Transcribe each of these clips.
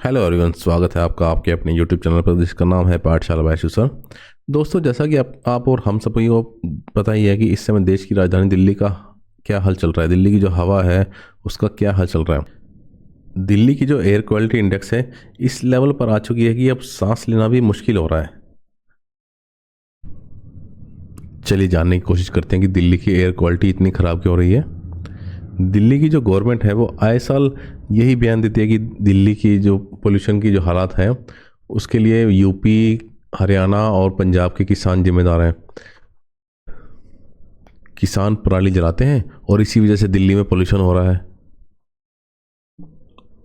Hello everyone, स्वागत है आपका आपके अपने यूट्यूब चैनल पर जिसका नाम है पाठशाला बाय सर। दोस्तों, जैसा कि आप और हम सभी को पता ही है कि इस समय देश की राजधानी दिल्ली का क्या हाल चल रहा है। दिल्ली की जो हवा है उसका क्या हाल चल रहा है। दिल्ली की जो एयर क्वालिटी इंडेक्स है इस लेवल पर आ चुकी है कि अब सांस लेना भी मुश्किल हो रहा है। चलिए जानने की कोशिश करते हैं कि दिल्ली की एयर क्वालिटी इतनी ख़राब क्यों हो रही है। दिल्ली की जो गवर्नमेंट है वो आए साल यही बयान देती है कि दिल्ली की जो पोल्यूशन की जो हालात है उसके लिए यूपी, हरियाणा और पंजाब के किसान जिम्मेदार हैं। किसान पराली जलाते हैं और इसी वजह से दिल्ली में पोल्यूशन हो रहा है।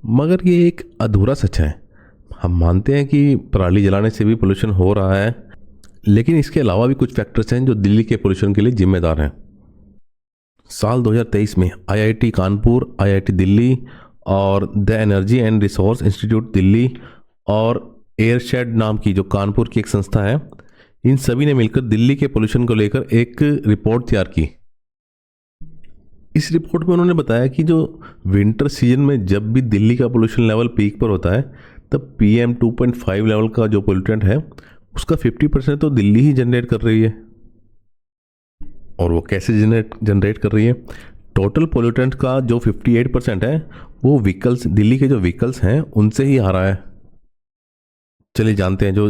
मगर ये एक अधूरा सच है। हम मानते हैं कि पराली जलाने से भी पोल्यूशन हो रहा है, लेकिन इसके अलावा भी कुछ फैक्टर्स हैं जो दिल्ली के पोल्यूशन के लिए जिम्मेदार हैं। साल 2023 में आईआईटी कानपुर, आईआईटी दिल्ली और the energy and resource institute Delhi और एयरशेड नाम की जो कानपुर की एक संस्था है, इन सभी ने मिलकर दिल्ली के पोल्यूशन को लेकर एक रिपोर्ट तैयार की। इस रिपोर्ट में उन्होंने बताया कि जो विंटर सीजन में जब भी दिल्ली का पोल्यूशन लेवल पीक पर होता है तब PM 2.5 लेवल का जो पोल्यूटेंट है उसका 50% तो दिल्ली ही जनरेट कर रही है। और वो कैसे जनरेट कर रही है? टोटल पोल्यूटेंट का जो 58% है वो व्हीकल्स, दिल्ली के जो व्हीकल्स हैं उनसे ही आ रहा है। चलिए जानते हैं जो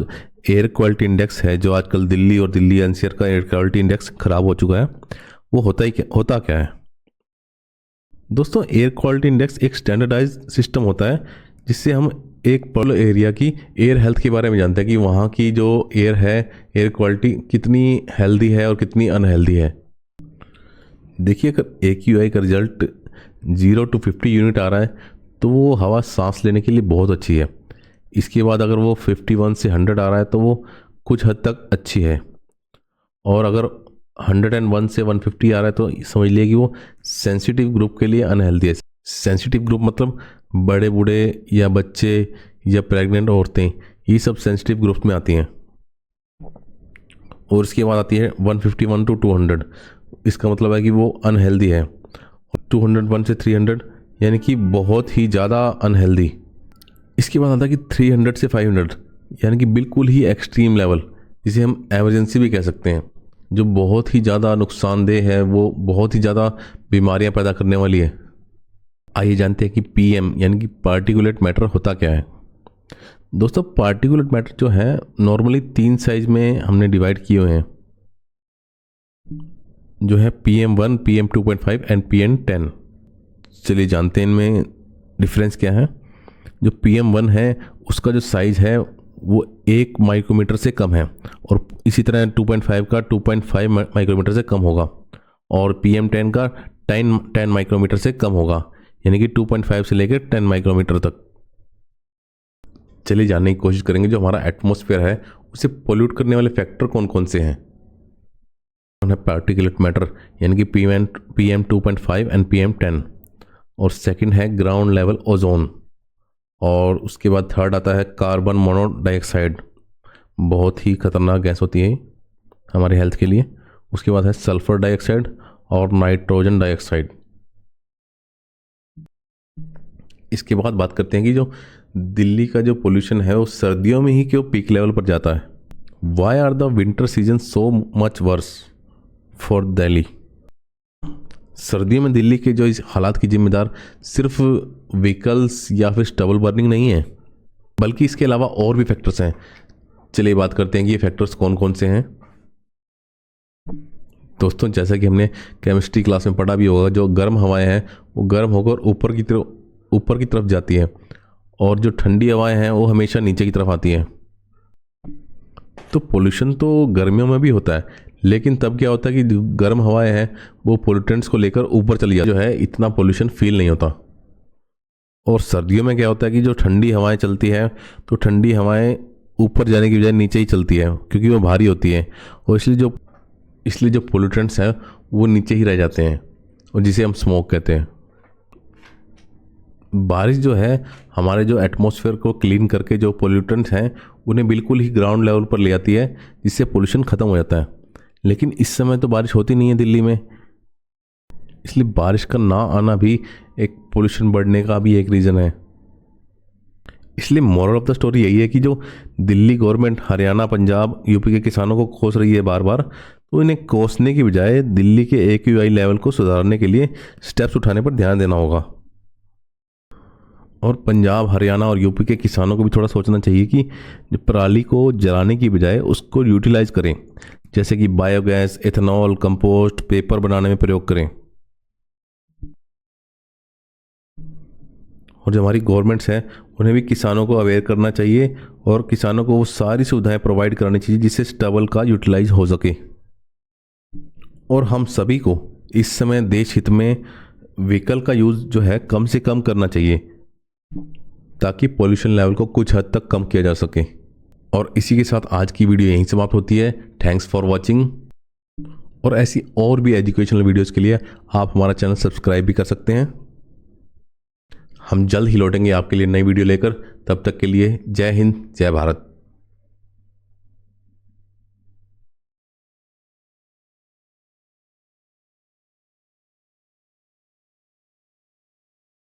एयर क्वालिटी इंडेक्स है, जो आजकल दिल्ली और दिल्ली एनसीआर का एयर क्वालिटी इंडेक्स खराब हो चुका है, वो होता क्या है। दोस्तों, एयर क्वालिटी इंडेक्स एक स्टैंडर्डाइज सिस्टम होता है जिससे हम एक पर्टिकुलर एरिया की एयर हेल्थ के बारे में जानते हैं कि वहाँ की जो एयर है, एयर क्वालिटी कितनी हेल्दी है और कितनी अनहेल्दी है। देखिए, अगर AQI का रिजल्ट 0 to 50 यूनिट आ रहा है तो वो हवा सांस लेने के लिए बहुत अच्छी है। इसके बाद अगर वो 51 से 100 आ रहा है तो वो कुछ हद तक अच्छी है। और अगर 101 से 150 आ रहा है तो समझ लिया कि वो सेंसिटिव ग्रुप के लिए अनहेल्दी है। सेंसिटिव ग्रुप मतलब बड़े बूढ़े या बच्चे या प्रेग्नेंट औरतें, ये सब सेंसिटिव ग्रुप में आती हैं। और इसके बाद आती है 151 to 200, इसका मतलब है कि वो अनहेल्दी है। 201 से 300 यानी कि बहुत ही ज़्यादा अनहेल्दी। इसके बाद आता है कि 300 से 500 यानी कि बिल्कुल ही एक्सट्रीम लेवल, जिसे हम एमरजेंसी भी कह सकते हैं, जो बहुत ही ज़्यादा नुकसानदेह है, वो बहुत ही ज़्यादा बीमारियां पैदा करने वाली है। आइए जानते हैं कि PM यानी कि पार्टिकुलेट मैटर होता क्या है। दोस्तों, पार्टिकुलेट मैटर जो है नॉर्मली 3 साइज में हमने डिवाइड किए हुए हैं, जो है PM1, PM 2.5 एंड PM10। चलिए जानते हैं इनमें डिफरेंस क्या है। जो PM1 है उसका जो साइज़ है वो 1 माइक्रोमीटर से कम है, और इसी तरह 2.5 का 2.5 माइक्रोमीटर से कम होगा, और PM10 का 10 माइक्रोमीटर से कम होगा, यानी कि 2.5 से लेकर 10 माइक्रोमीटर तक। चलिए जानने की कोशिश करेंगे जो हमारा एटमॉस्फेयर है उसे पोल्यूट करने वाले फैक्टर कौन कौन से हैं। पार्टिकुलेट मैटर यानी कि PM 2.5 एंड PM10, और सेकंड है ग्राउंड लेवल ओजोन, और उसके बाद थर्ड आता है कार्बन मोनोडाइऑक्साइड, बहुत ही खतरनाक गैस होती है हमारे हेल्थ के लिए। उसके बाद है सल्फर डाइऑक्साइड और नाइट्रोजन डाइऑक्साइड। इसके बाद बात करते हैं कि जो दिल्ली का जो पोल्यूशन है वो सर्दियों में ही क्यों पीक लेवल पर जाता है। Why are the winter season so much worse for Delhi. सर्दियों में दिल्ली के जो इस हालात की जिम्मेदार सिर्फ व्हीकल्स या फिर स्टबल बर्निंग नहीं है, बल्कि इसके अलावा और भी फैक्टर्स हैं। चलिए बात करते हैं कि ये फैक्टर्स कौन कौन से हैं। दोस्तों, जैसा कि हमने केमिस्ट्री क्लास में पढ़ा भी होगा, जो गर्म हवाएं हैं वो गर्म होकर ऊपर की तरफ जाती है, और जो ठंडी हवाएं हैं वो हमेशा नीचे की तरफ आती हैं। तो पोल्यूशन तो गर्मियों में भी होता है, लेकिन तब क्या होता है कि जो गर्म हवाएं हैं वो पोल्यूटेंट्स को लेकर ऊपर चली जाती है, जो है इतना पोल्यूशन फील नहीं होता। और सर्दियों में क्या होता है कि जो ठंडी हवाएं चलती है तो ठंडी हवाएं ऊपर जाने की बजाय नीचे ही चलती है, क्योंकि वो भारी होती है, और इसलिए जो पोल्यूटेंट्स हैं वो नीचे ही रह जाते हैं, और जिसे हम स्मोक कहते हैं। बारिश जो है हमारे जो एटमॉस्फेयर को क्लीन करके जो पोल्यूटेंट्स हैं उन्हें बिल्कुल ही ग्राउंड लेवल पर ले आती है, जिससे पोल्यूशन ख़त्म हो जाता है। लेकिन इस समय तो बारिश होती नहीं है दिल्ली में, इसलिए बारिश का ना आना भी एक पोल्यूशन बढ़ने का भी एक रीज़न है। इसलिए मोरल ऑफ द स्टोरी यही है कि जो दिल्ली गवर्नमेंट हरियाणा पंजाब यूपी के किसानों को कोस रही है बार बार, तो इन्हें कोसने की बजाय दिल्ली के AQI लेवल को सुधारने के लिए स्टेप्स उठाने पर ध्यान देना होगा। और पंजाब हरियाणा और यूपी के किसानों को भी थोड़ा सोचना चाहिए कि पराली को जलाने की बजाय उसको यूटिलाइज करें, जैसे कि बायोगैस, एथेनॉल, कंपोस्ट, पेपर बनाने में प्रयोग करें। और जो हमारी गवर्नमेंट्स हैं उन्हें भी किसानों को अवेयर करना चाहिए और किसानों को वो सारी सुविधाएं प्रोवाइड करानी चाहिए जिससे स्टबल का यूटिलाइज हो सके। और हम सभी को इस समय देश हित में व्हीकल का यूज़ जो है कम से कम करना चाहिए, ताकि पोल्यूशन लेवल को कुछ हद तक कम किया जा सके। और इसी के साथ आज की वीडियो यहीं समाप्त होती है। Thanks for watching. और ऐसी और भी एजुकेशनल वीडियोस के लिए आप हमारा चैनल सब्सक्राइब भी कर सकते हैं। हम जल्द ही लौटेंगे आपके लिए नई वीडियो लेकर। तब तक के लिए जय हिंद, जय भारत।